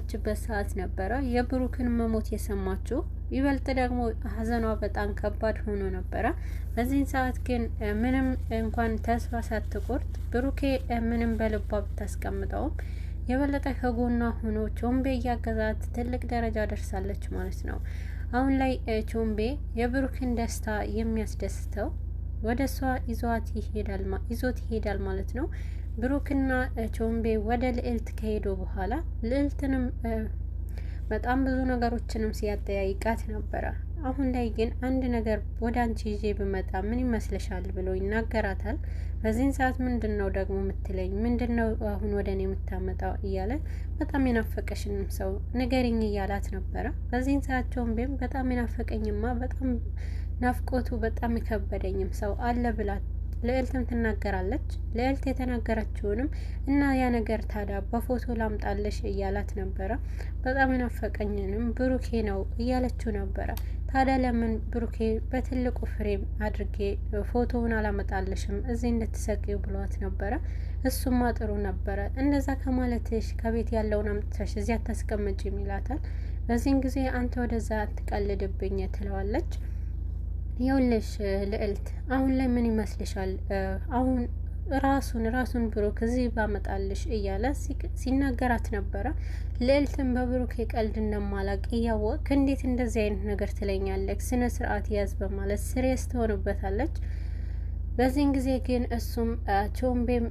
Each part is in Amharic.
ችበት ሰዓት ነበረ የብሩክን መሞት የሰማችው። ይበልጥ ደግሞ ሀዘኗ በጣም ከባድ ሆኖ ነበረ። በዚህን ሰዓት ግን ምንም እንኳን ተስፋ ሳትቆርጥ ብሩኬ ምንም በልቧ ብታስቀምጠውም የበለጠ ከጎኗ ሆኖ ቾምቤ እያገዛት ትልቅ ደረጃ ደርሳለች ማለት ነው። አሁን ላይ ቾምቤ የብሩክን ደስታ የሚያስደስተው ወደ እሷ ይዞት ይሄዳል ማለት ነው። ብሩክና ቾምቤ ወደ ልዕልት ከሄዱ በኋላ ልዕልትንም በጣም ብዙ ነገሮችንም ሲያጠያይቃት ነበረ። አሁን ላይ ግን አንድ ነገር ወደ አንቺ ይዤ ብመጣ ምን ይመስልሻል ብሎ ይናገራታል። በዚህን ሰዓት ምንድን ነው ደግሞ የምትለኝ? ምንድን ነው አሁን ወደ እኔ የምታመጣው? እያለ በጣም የናፈቀሽንም ሰው ንገሪኝ እያላት ነበረ። በዚህን ሰዓት ቾምቤም በጣም የናፈቀኝማ በጣም ናፍቆቱ በጣም የከበደኝም ሰው አለ ብላት ልዕልትም ትናገራለች። ልዕልት የተናገረችውንም እና ያ ነገር ታዲያ በፎቶ ላምጣለሽ እያላት ነበረ። በጣም የናፈቀኝንም ብሩኬ ነው እያለችው ነበረ። ታዲያ ለምን ብሩኬ በትልቁ ፍሬም አድርጌ ፎቶውን አላመጣለሽም እዚህ እንድትሰቂው ብሏት ነበረ። እሱማ ጥሩ ነበረ፣ እንደዛ ከማለትሽ ከቤት ያለውን አምጥተሽ እዚያ አታስቀምጪም ይላታል። በዚህን ጊዜ አንተ ወደዛ አትቀልድብኝ ትለዋለች። ይኸውልሽ ልዕልት አሁን ላይ ምን ይመስልሻል? አሁን ራሱን ብሩክ እዚህ ባመጣልሽ እያለ ሲናገራት ነበረ። ልዕልትን በብሩክ የቀልድ እንደማላቅ እያወቅ እንዴት እንደዚህ አይነት ነገር ትለኛለች? ስነ ስርዓት ያዝ በማለት ስሬስ ትሆንበታለች። በዚህን ጊዜ ግን እሱም ቾምቤም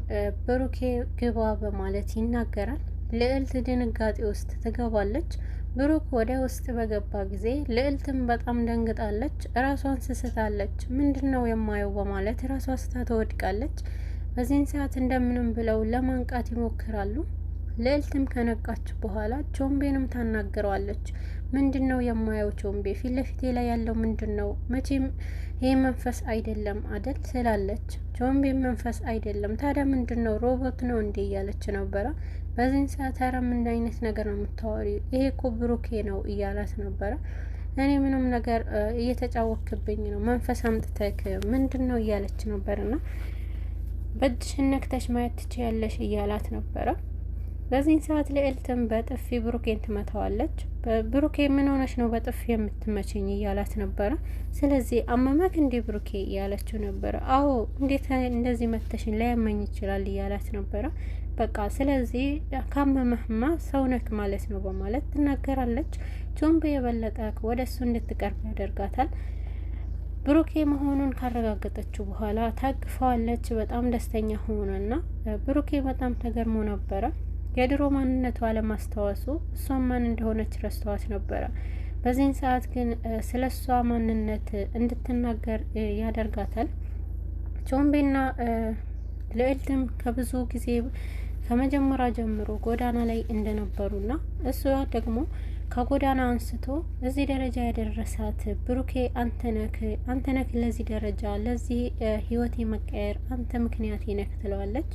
ብሩኬ ግባ በማለት ይናገራል። ልዕልት ድንጋጤ ውስጥ ትገባለች። ብሩክ ወደ ውስጥ በገባ ጊዜ ልዕልትም በጣም ደንግጣለች። ራሷን ስስታለች። ምንድን ነው የማየው በማለት ራሷ ስታ ትወድቃለች። በዚህን ሰዓት እንደምንም ብለው ለማንቃት ይሞክራሉ። ልዕልትም ከነቃች በኋላ ቾምቤንም ታናግረዋለች። ምንድን ነው የማየው ቾምቤ? ፊት ለፊቴ ላይ ያለው ምንድን ነው? መቼም ይህ መንፈስ አይደለም አደል ስላለች፣ ቾምቤም መንፈስ አይደለም ታዲያ ምንድን ነው? ሮቦት ነው እንዴ እያለች ነበረ። በዚህን ሰዓት ኧረ ምን አይነት ነገር ነው የምታወሪ? ይሄ እኮ ብሩኬ ነው እያላት ነበረ። እኔ ምንም ነገር እየተጫወክብኝ ነው፣ መንፈስ አምጥተክ ምንድን ነው እያለች ነበርና በእጅሽን ነክተሽ ማየት ትችያለሽ እያላት ነበረ። በዚህን ሰዓት ልዕልትም በጥፊ ብሩኬን ትመታዋለች። ብሩኬ ምን ሆነች ነው በጥፊ የምትመችኝ እያላት ነበረ። ስለዚህ አመመክ እንዴ ብሩኬ እያለችው ነበረ። አዎ እንዴት እንደዚህ መተሽን ላያመኝ ይችላል እያላት ነበረ። በቃ ስለዚህ ካመመህማ ሰውነክ ማለት ነው በማለት ትናገራለች። ቾምቤ የበለጠ ወደ እሱ እንድትቀርብ ያደርጋታል። ብሩኬ መሆኑን ካረጋገጠችው በኋላ ታቅፈዋለች። በጣም ደስተኛ ሆነና ብሩኬ በጣም ተገርሞ ነበረ። የድሮ ማንነቷ ለማስታወሱ እሷን ማን እንደሆነች ረስተዋት ነበረ። በዚህን ሰዓት ግን ስለ እሷ ማንነት እንድትናገር ያደርጋታል። ቾምቤና ልዕልትም ከብዙ ጊዜ ከመጀመሪያ ጀምሮ ጎዳና ላይ እንደነበሩና እሷ ደግሞ ከጎዳና አንስቶ እዚህ ደረጃ ያደረሳት ብሩኬ አንተነክ ለዚህ ደረጃ ለዚህ ህይወቴ መቀየር አንተ ምክንያት ነክ ትለዋለች።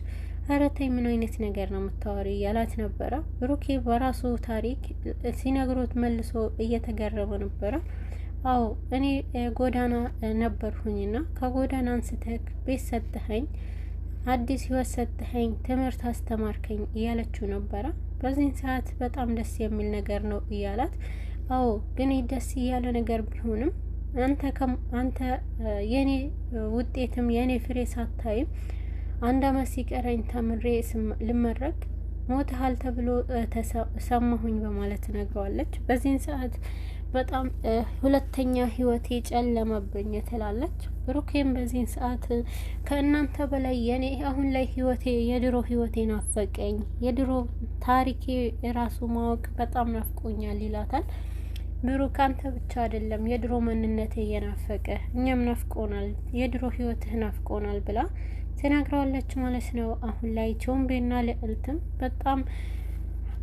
ኧረ ተይ ምን አይነት ነገር ነው የምታወሪ ያላት ነበረ። ብሩኬ በራሱ ታሪክ ሲነግሮት መልሶ እየተገረመ ነበረ። አዎ እኔ ጎዳና ነበርሁኝና ከጎዳና አንስተክ ቤት ሰጥኸኝ፣ አዲስ ህይወት ሰጥኸኝ፣ ትምህርት አስተማርከኝ እያለችው ነበረ። በዚህን ሰዓት በጣም ደስ የሚል ነገር ነው እያላት፣ አዎ ግን ደስ እያለ ነገር ቢሆንም አንተ የኔ ውጤትም የኔ ፍሬ ሳታይም 1 አመት ሲቀረኝ ተምሬ ልመረቅ ሞተሃል ተብሎ ሰማሁኝ በማለት ነግረዋለች። በዚህን ሰዓት በጣም ሁለተኛ ህይወቴ ጨለመብኝ ትላለች። ብሩኬም በዚህን ሰዓት ከእናንተ በላይ የኔ አሁን ላይ ህይወቴ የድሮ ህይወቴ ናፈቀኝ፣ የድሮ ታሪኬ የራሱ ማወቅ በጣም ናፍቆኛል ይላታል። ብሩክ አንተ ብቻ አይደለም የድሮ ማንነቴ የናፈቀ እኛም ናፍቆናል፣ የድሮ ህይወትህ ናፍቆናል ብላ ተናግረዋለች ማለት ነው። አሁን ላይ ቾምቤና ልዕልትም በጣም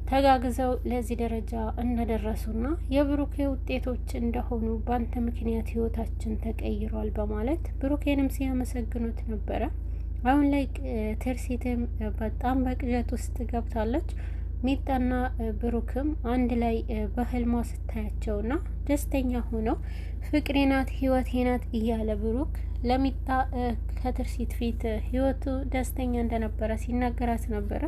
ተጋግዘው ለዚህ ደረጃ እንደደረሱና የብሩኬ ውጤቶች እንደሆኑ በአንተ ምክንያት ህይወታችን ተቀይሯል በማለት ብሩኬንም ሲያመሰግኑት ነበረ። አሁን ላይ ትርሲትም በጣም በቅዠት ውስጥ ገብታለች። ሚጣና ብሩክም አንድ ላይ በህልሟ ስታያቸውና ደስተኛ ሆነው ፍቅሬ ናት ህይወቴ ናት እያለ ብሩክ ለሚጣ ከትርሲት ፊት ህይወቱ ደስተኛ እንደነበረ ሲናገራት ነበረ።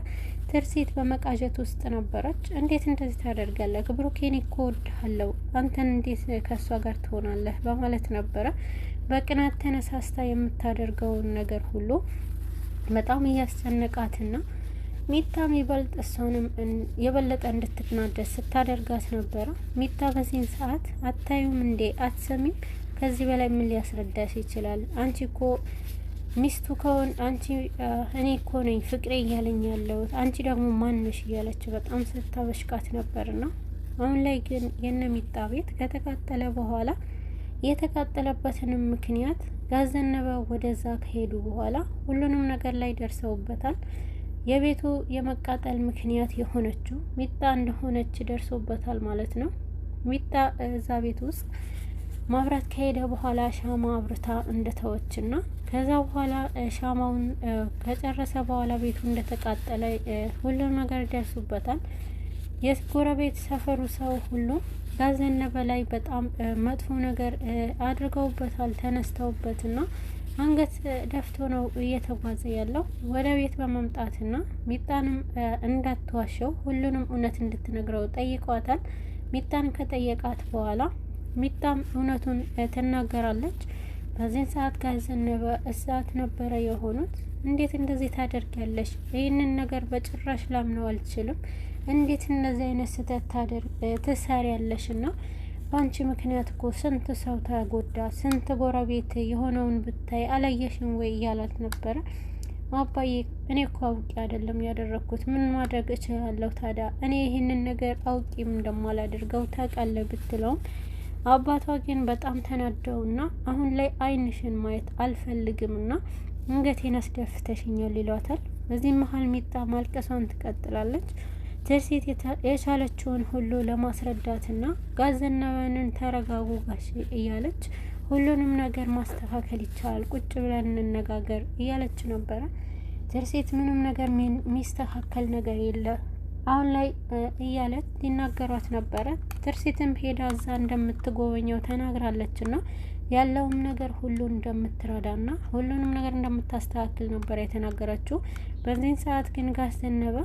ትርሲት በመቃዠት ውስጥ ነበረች። እንዴት እንደዚህ ታደርጋለህ? ብሩኬን እኮ እወድሃለሁ፣ አንተን እንዴት ከእሷ ጋር ትሆናለህ? በማለት ነበረ በቅናት ተነሳስታ የምታደርገውን ነገር ሁሉ በጣም እያስጨነቃትና ሚጣም ይበልጥ እሷንም የበለጠ እንድትናደስ ስታደርጋት ነበረ። ሚጣ በዚህን ሰዓት አታዩም እንዴ? አትሰሚም? ከዚህ በላይ ምን ሊያስረዳሽ ይችላል? አንቺ እኮ ሚስቱ ከሆን አንቺ እኔ እኮ ነኝ ፍቅሬ እያለኝ ያለሁት፣ አንቺ ደግሞ ማንሽ እያለች በጣም ስታበሽቃት ነበርና አሁን ላይ ግን የነ ሚጣ ቤት ከተቃጠለ በኋላ የተቃጠለበትንም ምክንያት ጋዘነበ ወደዛ ከሄዱ በኋላ ሁሉንም ነገር ላይ ደርሰውበታል። የቤቱ የመቃጠል ምክንያት የሆነችው ሚጣ እንደሆነች ደርሶበታል ማለት ነው። ሚጣ እዛ ቤት ውስጥ ማብራት ከሄደ በኋላ ሻማ አብርታ እንደተወችና ከዛ በኋላ ሻማውን ከጨረሰ በኋላ ቤቱ እንደተቃጠለ ሁሉም ነገር ደርሶበታል። የጎረቤት ሰፈሩ ሰው ሁሉ ጋዘነበ ላይ በጣም መጥፎ ነገር አድርገውበታል። ተነስተውበትና አንገት ደፍቶ ነው እየተጓዘ ያለው ወደ ቤት በመምጣትና ሚጣንም እንዳትዋሸው ሁሉንም እውነት እንድትነግረው ጠይቋታል። ሚጣን ከጠየቃት በኋላ ሚጣም እውነቱን ትናገራለች። በዚህን ሰዓት ጋዘነበ እሳት ነበረ የሆኑት። እንዴት እንደዚህ ታደርጊያለሽ? ይህንን ነገር በጭራሽ ላምነው አልችልም። እንዴት እንደዚህ አይነት ስህተት ትሰሪያለሽ? እና በአንቺ ምክንያት እኮ ስንት ሰው ተጎዳ፣ ስንት ጎረቤት የሆነውን ብታይ አላየሽም ወይ እያላት ነበረ። አባዬ እኔ እኮ አውቄ አይደለም ያደረኩት፣ ምን ማድረግ እችላለሁ ታዲያ? እኔ ይህንን ነገር አውቄም እንደማላደርገው ታውቃለህ ብትለውም አባቷ ግን በጣም ተናደውና አሁን ላይ አይንሽን ማየት አልፈልግምና አንገቴን አስደፍተሽኛል ይሏታል። በዚህ መሀል ሚጣ ማልቀሷን ትቀጥላለች። ትርሲት የቻለችውን ሁሉ ለማስረዳትና ጋዘነበንን ተረጋጉ ጋሽ እያለች ሁሉንም ነገር ማስተካከል ይቻላል፣ ቁጭ ብለን እንነጋገር እያለች ነበረ። ትርሲት ምንም ነገር የሚስተካከል ነገር የለ አሁን ላይ እያለች ሊናገሯት ነበረ። ትርሲትም ሄዳ እዛ እንደምትጎበኘው ተናግራለችና ያለውም ነገር ሁሉ እንደምትረዳና ሁሉንም ነገር እንደምታስተካክል ነበር የተናገረችው። በዚህን ሰዓት ግን ጋዘነበ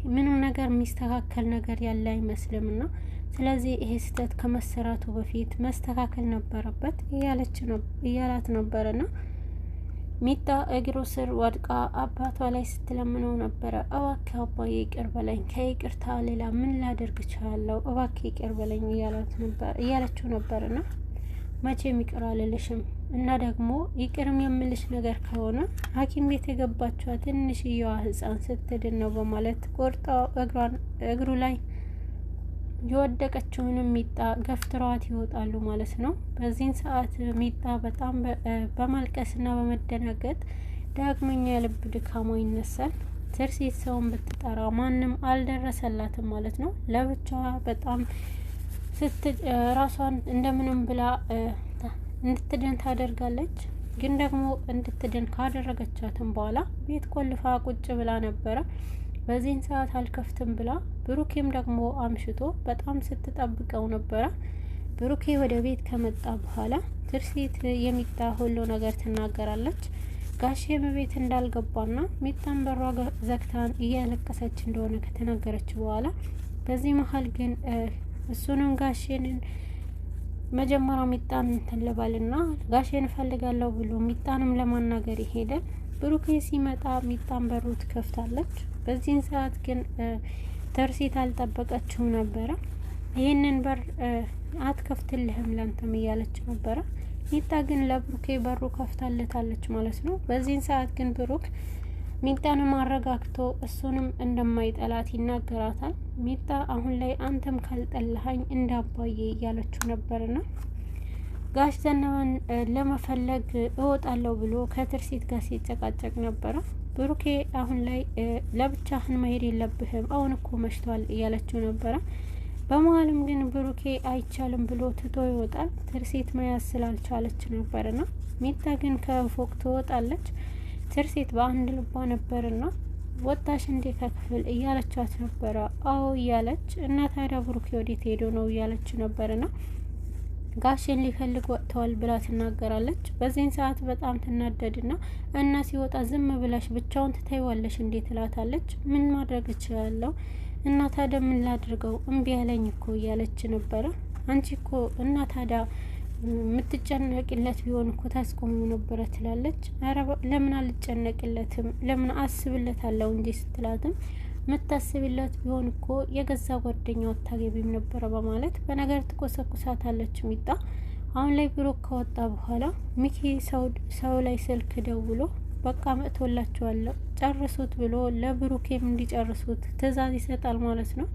ምንም ነገር የሚስተካከል ነገር ያለ አይመስልምና ስለዚህ ይሄ ስህተት ከመሰራቱ በፊት መስተካከል ነበረበት እያላት ነበረና ሚጣ እግሩ ስር ወድቃ አባቷ ላይ ስትለምነው ነበረ። እባክህ አባዬ ይቅር በለኝ፣ ከይቅርታ ሌላ ምን ላደርግ እችላለሁ? እባክህ ይቅር በለኝ እያለችው ነበርና መቼም ይቅር አልልሽም እና ደግሞ ይቅርም የምልሽ ነገር ከሆነ ሐኪም ቤት የገባችዋ ትንሽየዋ ህፃን ስትድን ነው በማለት ቆርጣ እግሩ ላይ የወደቀችውንም ሚጣ ገፍትሯት ይወጣሉ ማለት ነው። በዚህን ሰዓት ሚጣ በጣም በማልቀስና በመደናገጥ ዳግመኛ የልብ ድካሟ ይነሳል። ትርሲት ሰውን ብትጠራ ማንም አልደረሰላትም ማለት ነው። ለብቻዋ በጣም ራሷን እንደምንም ብላ እንድትድን ታደርጋለች። ግን ደግሞ እንድትድን ካደረገቻትም በኋላ ቤት ቆልፋ ቁጭ ብላ ነበረ። በዚህን ሰዓት አልከፍትም ብላ ብሩኬም ደግሞ አምሽቶ በጣም ስትጠብቀው ነበረ። ብሩኬ ወደ ቤት ከመጣ በኋላ ትርሲት የሚጣ ሁሉ ነገር ትናገራለች። ጋሼም ቤት እንዳልገባና ሚጣን በሯ ዘግታን እያለቀሰች እንደሆነ ከተናገረች በኋላ በዚህ መሀል ግን እሱንም ጋሼንን መጀመሪያ ሚጣን ተለባልና ጋሼን እፈልጋለሁ ብሎ ሚጣንም ለማናገር ይሄዳል። ብሩኬ ሲመጣ ሚጣን በሩ ትከፍታለች። በዚህን ሰዓት ግን ትርሲት አልጠበቀችው ነበረ። ይህንን በር አትከፍትልህም ላንተም እያለች ነበረ። ሚጣ ግን ለብሩኬ በሩ ከፍታለታለች ማለት ነው። በዚህን ሰዓት ግን ብሩክ ሚጣንም አረጋግቶ እሱንም እንደማይጠላት ይናገራታል። ሚጣ አሁን ላይ አንተም ካልጠላኸኝ እንዳባዬ እያለችው ነበርና ጋሽ ዘነበን ለመፈለግ እወጣለሁ ብሎ ከትርሲት ጋር ሲጨቃጨቅ ነበረ። ብሩኬ አሁን ላይ ለብቻህን መሄድ የለብህም አሁን እኮ መሽቷል እያለችው ነበረ። በመሀልም ግን ብሩኬ አይቻልም ብሎ ትቶ ይወጣል። ትርሲት መያዝ ስላልቻለች ነበርና ሚጣ ግን ከፎቅ ትወጣለች። ትርሲት በአንድ ልቧ ነበርና ወጣሽ እንዴ ከክፍል እያለቻት ነበረ። አዎ እያለች እና ታዲያ ብሩኬ ወዴት ሄዶ ነው እያለች ነበርና ጋሼን ሊፈልግ ወጥተዋል ብላ ትናገራለች። በዚህን ሰዓት በጣም ትናደድና እና ሲወጣ ዝም ብለሽ ብቻውን ትታይዋለሽ እንዴት ትላታለች። ምን ማድረግ እችላለሁ እና ታዲያ ምን ላድርገው እምቢ ያለኝ እኮ እያለች ነበረ። አንቺ እኮ እና ታዲያ የምትጨነቅለት ቢሆን እኮ ታስቆሙ ነበረ ትላለች። ኧረ ለምን አልጨነቅለትም ለምን አስብለታለሁ እንጂ ስትላትም የምታስብለት ቢሆን እኮ የገዛ ጓደኛው አታገቢም ነበረ በማለት በነገር ትኮሰኩሳታለች ሚጣ። አሁን ላይ ብሩክ ከወጣ በኋላ ሚኪ ሰው ላይ ስልክ ደውሎ በቃ መጥቶላችኋል ጨርሱት ብሎ ለብሩኬም እንዲጨርሱት ትዕዛዝ ይሰጣል ማለት ነው።